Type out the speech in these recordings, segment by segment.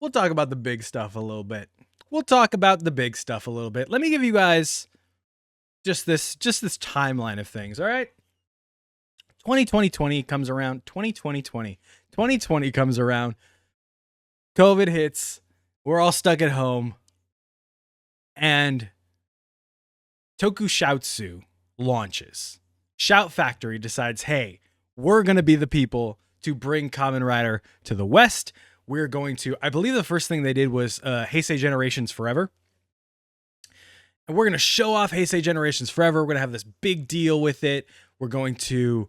we'll talk about the big stuff a little bit. We'll talk about the big stuff a little bit. Let me give you guys just this timeline of things, all right? 2020 comes around, 2020 comes around. COVID hits. We're all stuck at home. And Tokusatsu launches. Shout Factory decides, hey, we're going to be the people to bring Kamen Rider to the West. We're going to, I believe the first thing they did was Heisei Generations Forever. And we're going to show off Heisei Generations Forever. We're going to have this big deal with it. We're going to,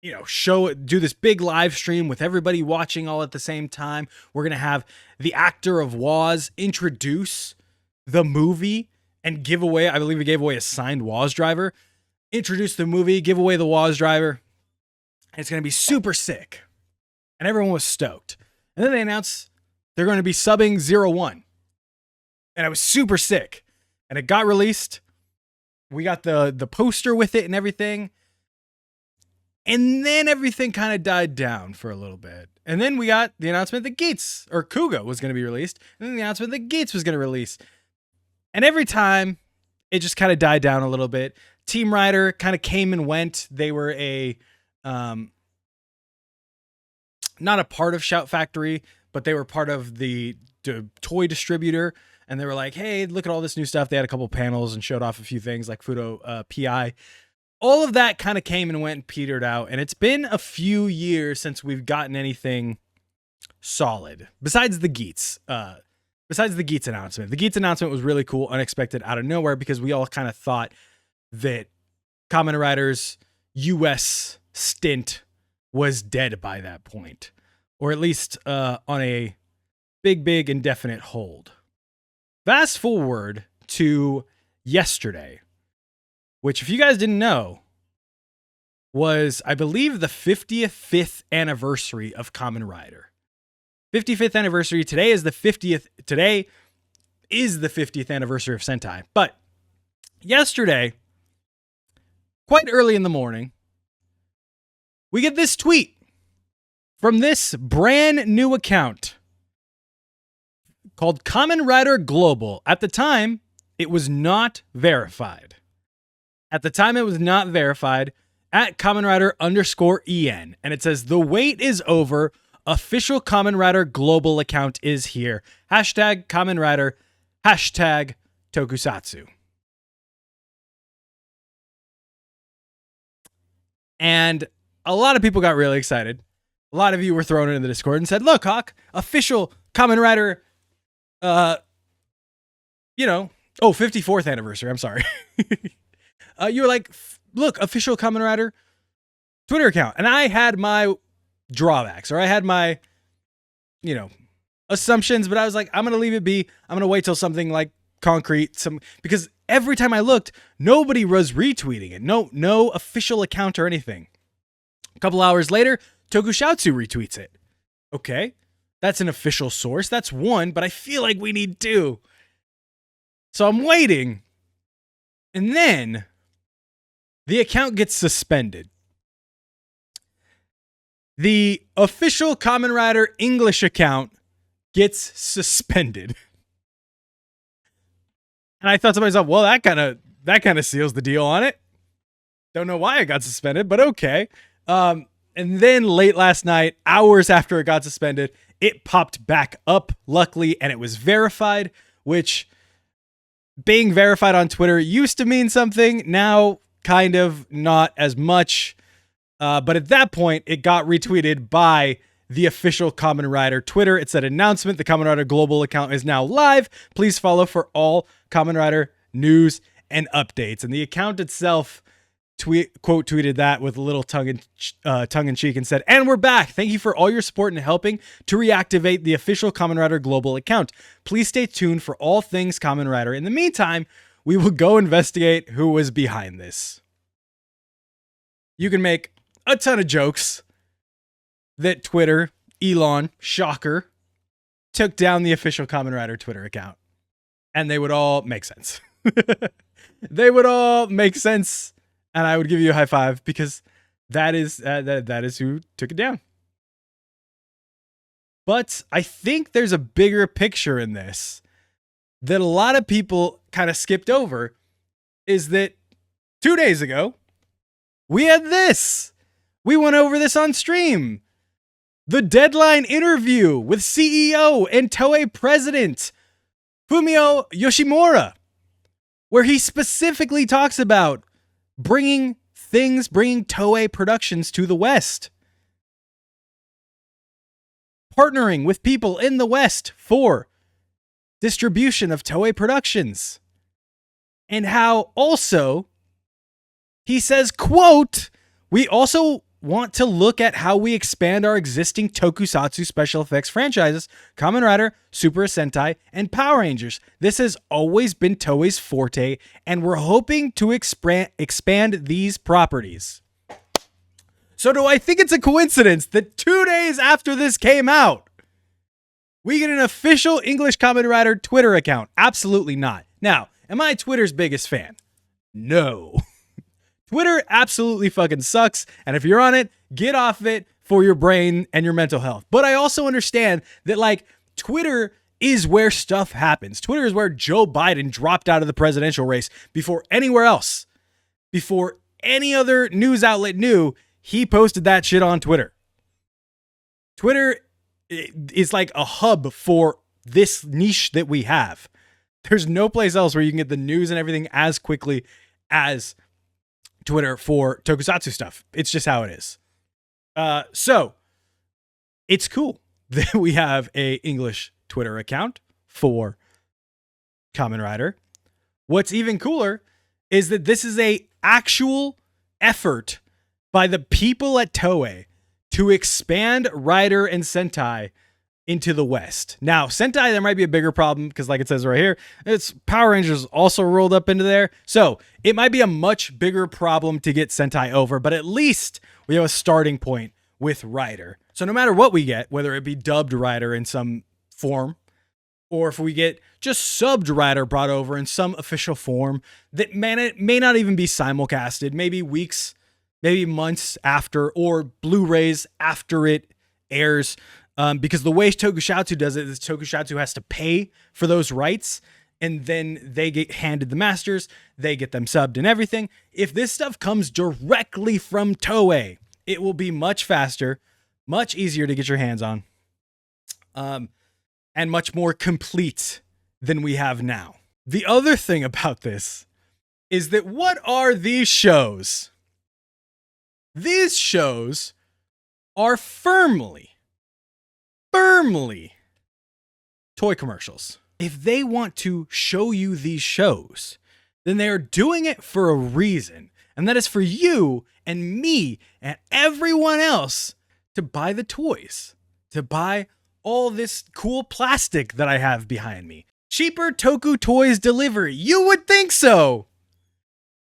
do this big live stream with everybody watching all at the same time. We're going to have the actor of Woz introduce the movie and give away, I believe he gave away a signed Woz driver. Introduce the movie, give away the Woz driver. And it's going to be super sick. And everyone was stoked. And then they announced they're going to be subbing 01. And I was super sick. And it got released. We got the poster with it and everything. And then everything kind of died down for a little bit. And then we got the announcement that Kuga was going to be released. And then the announcement that Gates was going to release. And every time, it just kind of died down a little bit. Team Rider kind of came and went. They were not a part of Shout Factory, but they were part of the toy distributor. And they were like, hey, look at all this new stuff. They had a couple panels and showed off a few things like Fudo PI. All of that kind of came and went and petered out. And it's been a few years since we've gotten anything solid. Besides the Geats announcement. The Geats announcement was really cool, unexpected, out of nowhere, because we all kind of thought that Kamen Rider's US stint was dead by that point. Or at least on a big indefinite hold. Fast forward to yesterday, which, if you guys didn't know, was, I believe, the 55th anniversary of Kamen Rider. 55th anniversary. Today is the 50th anniversary of Sentai. But yesterday, quite early in the morning, we get this tweet from this brand new account called Kamen Rider Global. At the time, it was not verified. At Kamen Rider _EN. And it says, the wait is over. Official Kamen Rider Global account is here. Hashtag Kamen Rider. Hashtag Tokusatsu. And a lot of people got really excited. A lot of you were thrown into the Discord and said, look, Hawk, official Kamen Rider, 54th anniversary. I'm sorry. You were like, look, official Kamen Rider Twitter account. And I had my drawbacks, or I had my, assumptions, but I was like, I'm going to leave it be. I'm going to wait till something like concrete, because every time I looked, nobody was retweeting it. No official account or anything. A couple hours later, Tokusatsu retweets it. Okay, that's an official source. That's one, but I feel like we need two. So I'm waiting. And then the account gets suspended. The official Kamen Rider English account gets suspended. And I thought to myself, well, that kind of seals the deal on it. Don't know why it got suspended, but okay. And then late last night, hours after it got suspended, it popped back up, luckily, and it was verified, which, being verified on Twitter used to mean something. Now, kind of not as much. But at that point, it got retweeted by the official Kamen Rider Twitter. It said, announcement, the Kamen Rider Global account is now live. Please follow for all Kamen Rider news and updates. And the account itself quote tweeted that with a little tongue in cheek and said, and we're back. Thank you for all your support in helping to reactivate the official Kamen Rider Global account. Please stay tuned for all things Kamen Rider. In the meantime, we will go investigate who was behind this. You can make a ton of jokes that Twitter, Elon, shocker, took down the official Kamen Rider Twitter account. And they would all make sense. They would all make sense. And I would give you a high five, because that is who took it down. But I think there's a bigger picture in this that a lot of people kind of skipped over, is that 2 days ago, we had this. We went over this on stream. The Deadline interview with CEO and Toei president Fumio Yoshimura, where he specifically talks about bringing Toei productions to the West. Partnering with people in the West for distribution of Toei productions. And how also, he says, quote, we also want to look at how we expand our existing Tokusatsu special effects franchises, Kamen Rider, Super Sentai, and Power Rangers. This has always been Toei's forte, and we're hoping to expand these properties. So do I think it's a coincidence that 2 days after this came out, we get an official English Kamen Rider Twitter account? Absolutely not. Now, am I Twitter's biggest fan? No. Twitter absolutely fucking sucks, and if you're on it, get off it for your brain and your mental health. But I also understand that, like, Twitter is where stuff happens. Twitter is where Joe Biden dropped out of the presidential race before anywhere else. Before any other news outlet knew, he posted that shit on Twitter. Twitter is like a hub for this niche that we have. There's no place else where you can get the news and everything as quickly as Twitter for Tokusatsu stuff. It's just how it is. So it's cool that we have a English Twitter account for Kamen Rider. What's even cooler is that this is a actual effort by the people at Toei to expand Rider and Sentai into the West. Now, Sentai, there might be a bigger problem because, like it says right here, it's Power Rangers also rolled up into there. So it might be a much bigger problem to get Sentai over, but at least we have a starting point with Rider. So no matter what we get, whether it be dubbed Rider in some form, or if we get just subbed Rider brought over in some official form that may not even be simulcasted, maybe weeks, maybe months after, or Blu-rays after it airs. Because the way Tokusatsu does it is Tokusatsu has to pay for those rights, and then they get handed the masters, they get them subbed and everything. If this stuff comes directly from Toei, it will be much faster, much easier to get your hands on, and much more complete than we have now. The other thing about this is that what are these shows? These shows are firmly toy commercials. If they want to show you these shows, then they are doing it for a reason. And that is for you and me and everyone else to buy the toys, to buy all this cool plastic that I have behind me. Cheaper Toku toys delivery. You would think so.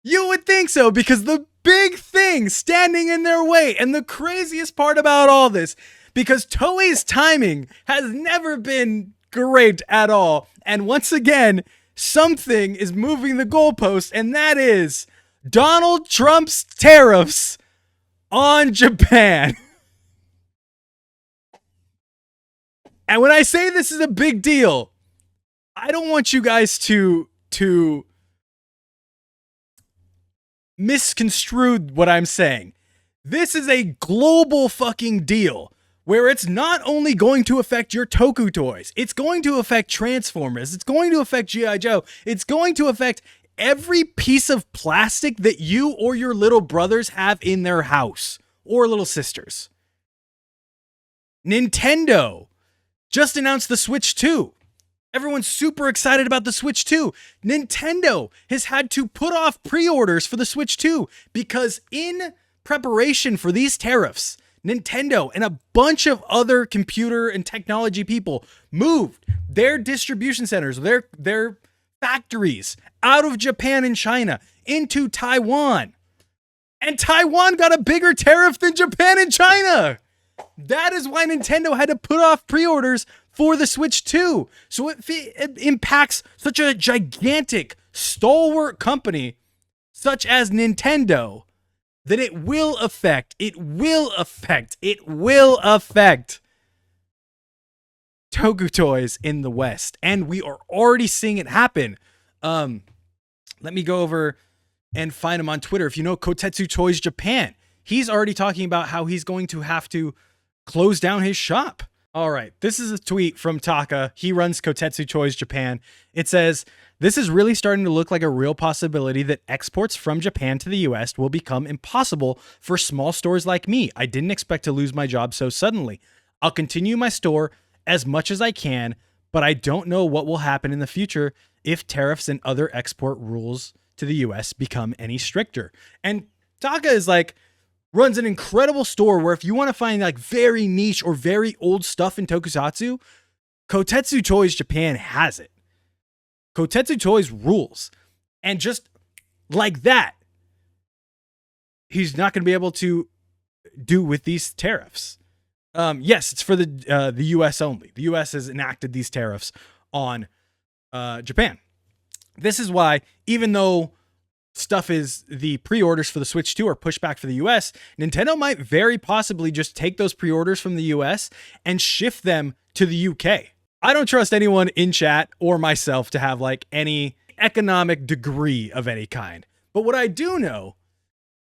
You would think so, because the big thing standing in their way, and the craziest part about all this, because Toei's timing has never been great at all. And once again, something is moving the goalpost, and that is Donald Trump's tariffs on Japan. And when I say this is a big deal, I don't want you guys to misconstrue what I'm saying. This is a global fucking deal, where it's not only going to affect your Toku toys, it's going to affect Transformers, it's going to affect G.I. Joe, it's going to affect every piece of plastic that you or your little brothers have in their house, or little sisters. Nintendo just announced the Switch 2. Everyone's super excited about the Switch 2. Nintendo has had to put off pre-orders for the Switch 2 because in preparation for these tariffs, Nintendo and a bunch of other computer and technology people moved their distribution centers, their factories out of Japan and China into Taiwan. And Taiwan got a bigger tariff than Japan and China. That is why Nintendo had to put off pre-orders for the Switch 2. So it impacts such a gigantic, stalwart company such as Nintendo that it will affect Toku toys in the West, and we are already seeing it happen. Let me go over and find him on Twitter. If you know Kotetsu Toys Japan, he's already talking about how he's going to have to close down his shop. All right, this is a tweet from Taka. He runs Kotetsu Toys Japan. It says, "This is really starting to look like a real possibility that exports from Japan to the US will become impossible for small stores like me. I didn't expect to lose my job so suddenly. I'll continue my store as much as I can, but I don't know what will happen in the future if tariffs and other export rules to the US become any stricter." And Taka is like, runs an incredible store where if you want to find like very niche or very old stuff in Tokusatsu, Kotetsu Toys Japan has it. Kotetsu Toys rules. And just like that, he's not going to be able to do with these tariffs. Yes, it's for the US only. The US has enacted these tariffs on Japan. This is why, even though the pre-orders for the Switch 2 are pushed back for the US, Nintendo might very possibly just take those pre-orders from the US and shift them to the UK. I don't trust anyone in chat or myself to have like any economic degree of any kind. But what I do know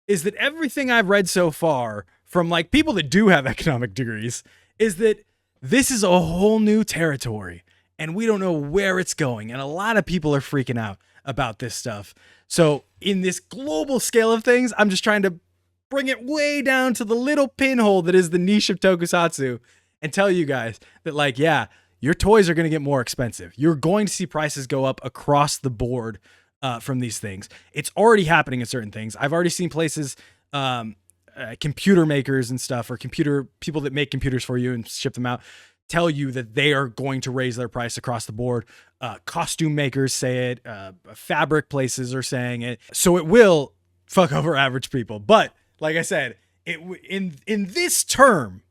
is that everything I've read so far from like people that do have economic degrees is that this is a whole new territory and we don't know where it's going. And a lot of people are freaking out about this stuff. So in this global scale of things, I'm just trying to bring it way down to the little pinhole that is the niche of Tokusatsu and tell you guys that like, yeah, your toys are going to get more expensive. You're going to see prices go up across the board from these things. It's already happening in certain things. I've already seen places, computer makers and stuff, or people that make computers for you and ship them out, tell you that they are going to raise their price across the board. Costume makers say it. Fabric places are saying it. So it will fuck over average people. But like I said, in these terms,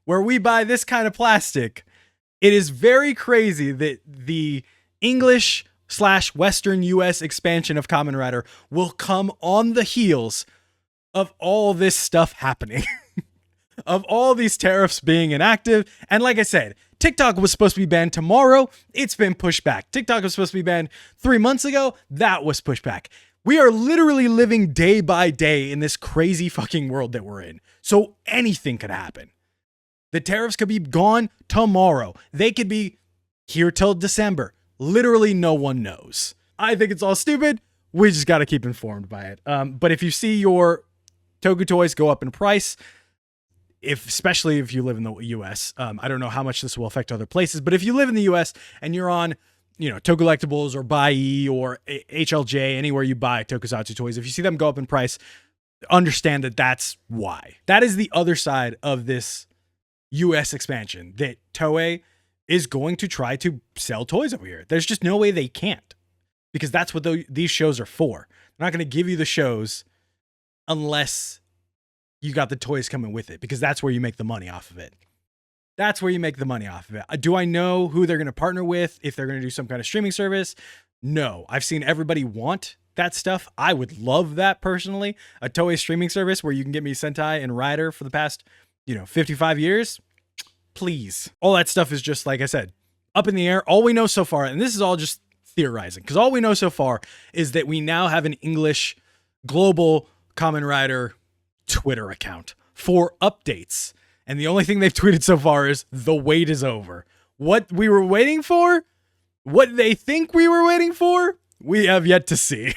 where we buy this kind of plastic, it is very crazy that the English/Western US expansion of Kamen Rider will come on the heels of all this stuff happening. Of all these tariffs being enacted. And like I said, TikTok was supposed to be banned tomorrow. It's been pushed back. TikTok was supposed to be banned 3 months ago. That was pushed back. We are literally living day by day in this crazy fucking world that we're in. So anything could happen. The tariffs could be gone tomorrow. They could be here till December. Literally no one knows. I think it's all stupid. We just got to keep informed by it. But if you see your Toku toys go up in price, especially if you live in the US, I don't know how much this will affect other places, but if you live in the US and you're on, Toku Collectibles or Buy or HLJ, anywhere you buy Tokusatsu toys, if you see them go up in price, understand that that's why. That is the other side of this US expansion, that Toei is going to try to sell toys over here. There's just no way they can't, because that's what these shows are for. They're not going to give you the shows unless you got the toys coming with it, because that's where you make the money off of it. That's where you make the money off of it. Do I know who they're going to partner with? If they're going to do some kind of streaming service? No. I've seen everybody want that stuff. I would love that personally. A Toei streaming service where you can get me Sentai and Rider for the past, 55 years. Please. All that stuff is just, like I said, up in the air. All we know so far, and this is all just theorizing, because all we know so far is that we now have an English global Kamen Rider Twitter account for updates. And the only thing they've tweeted so far is the wait is over. What we were waiting for, what they think we were waiting for, we have yet to see.